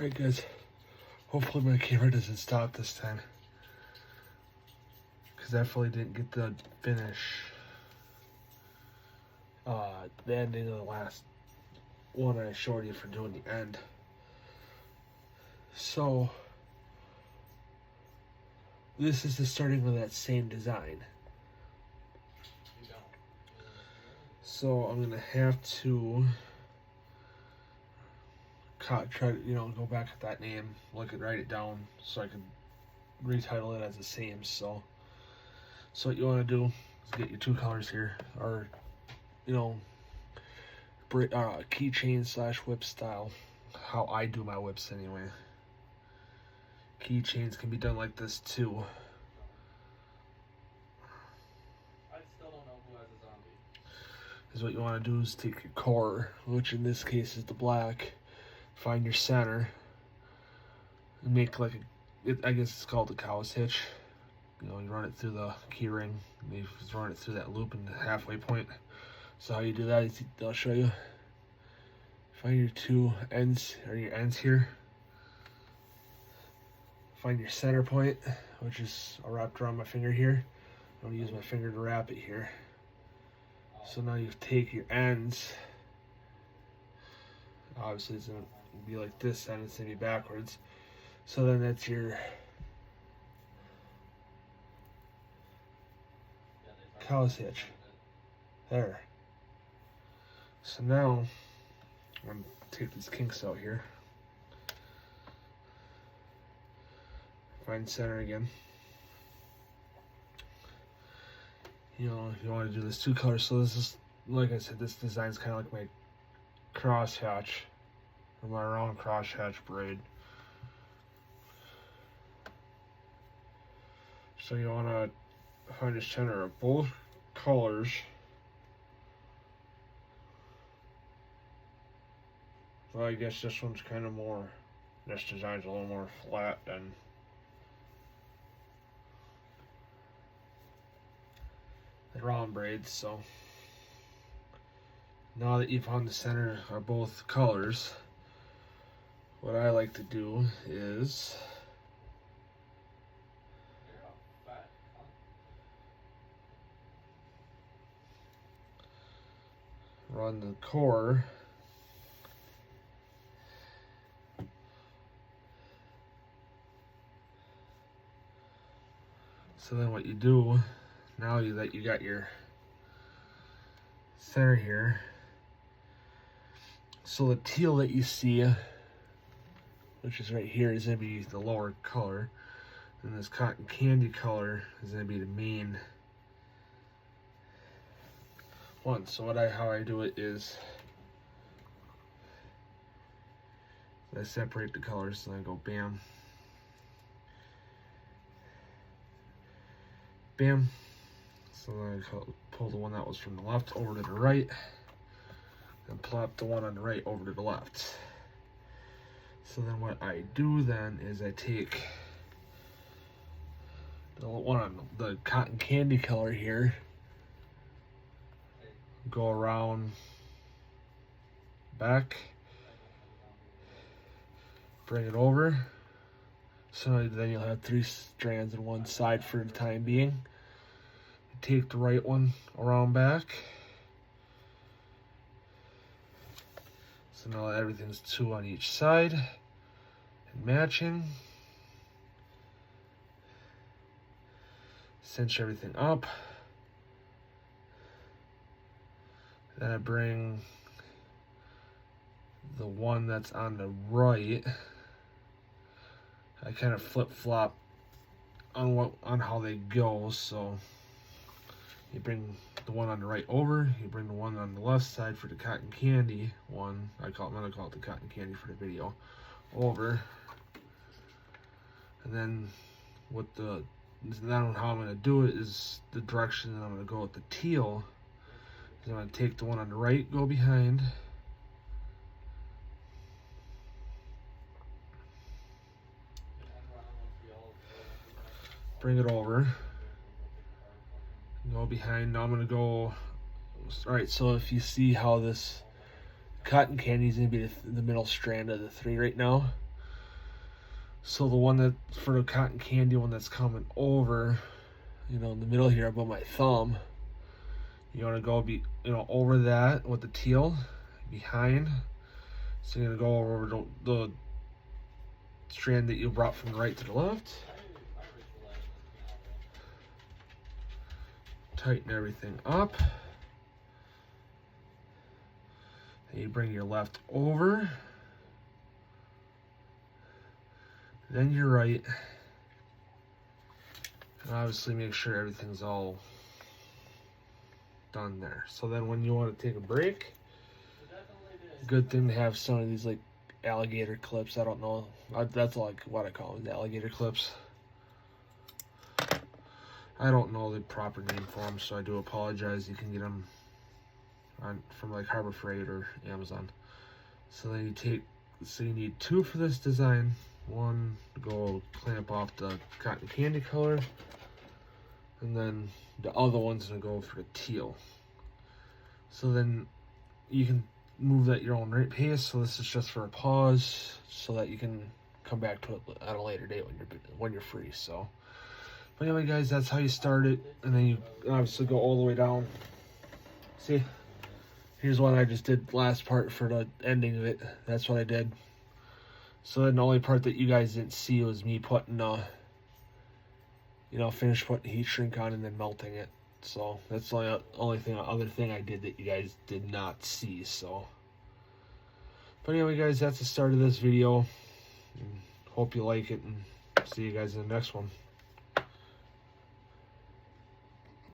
Alright guys, hopefully my camera doesn't stop this time, because I definitely didn't get to finish the ending of the last one I showed you for doing the end. So this is the starting of that same design. So I'm gonna have to try to, go back at that name, look and write it down so I can retitle it as the same. So what you want to do is get your two colors here, or keychain / whip style. How I do my whips anyway. Keychains can be done like this too. I still don't know who has a zombie. Is what you want to do is take your core, which in this case is the black, find your center, and make like I guess it's called the cow's hitch. You run it through the key ring, and you run it through that loop in the halfway point. So how you do that is, I'll show you. Find your two ends, or your ends here. Find your center point, which is wrapped around my finger here. I'm going to use my finger to wrap it here. So now you take your ends. Obviously it's going to be like this, and it's going to be backwards. So then that's your cow's hitch. There. So now I'm going to take these kinks out here. Find center again. You want to do this two colors. So this is, like I said, this design's kind of like my crosshatch, or my round crosshatch braid. So you want to find the center of both colors. Well, I guess this one's kind of more, this design's a little more flat than the round braids. So now that you've found the center of both colors, what I like to do is run the core so then what you do now that you got your center here, so the teal that you see, which is right here, is going to be the lower color, and this cotton candy color is going to be the main one. So how I do it is I separate the colors, and I go bam, bam. So then I pull the one that was from the left over to the right, and plop the one on the right over to the left. So then what I do then is I take the one on the cotton candy color here, go around back, bring it over. So then you'll have 3 strands on one side for the time being. Take the right one around back. So now everything's 2 on each side and matching. Cinch everything up. Then I bring the one that's on the right. I kind of flip-flop on how they go. So you bring the one on the right over, you bring the one on the left side for the cotton candy one, I'm gonna call it the cotton candy for the video, over. And then how I'm gonna do it is the direction that I'm gonna go with the teal is I'm gonna take the one on the right, go behind, bring it over, go behind. Now I'm gonna go. Alright, so if you see how this cotton candy is gonna be the middle strand of the 3 right now, So the one that, for the cotton candy one that's coming over, you know, in the middle here above my thumb, you want to go over that with the teal behind. So you're going to go over the strand that you brought from the right to the left. Tighten everything up. And you bring your left over. Then your right. And obviously make sure everything's all done there. So then when you want to take a break, good thing to have some of these like alligator clips. I don't know. That's like what I call them, the alligator clips. I don't know the proper name for them, so I do apologize. You can get them from like Harbor Freight or Amazon. So then you need 2 for this design. 1 to go clamp off the cotton candy color, and then the other one's gonna go for the teal. So then you can move that your own rate pace. So this is just for a pause, so that you can come back to it at a later date when you're free. So, but anyway, guys, that's how you start it, and then you obviously go all the way down. See, here's what I just did last part for the ending of it. That's what I did. So then the only part that you guys didn't see was me putting finish putting heat shrink on and then melting it. So that's the other thing I did that you guys did not see. So, but anyway, guys, that's the start of this video. And hope you like it, and see you guys in the next one.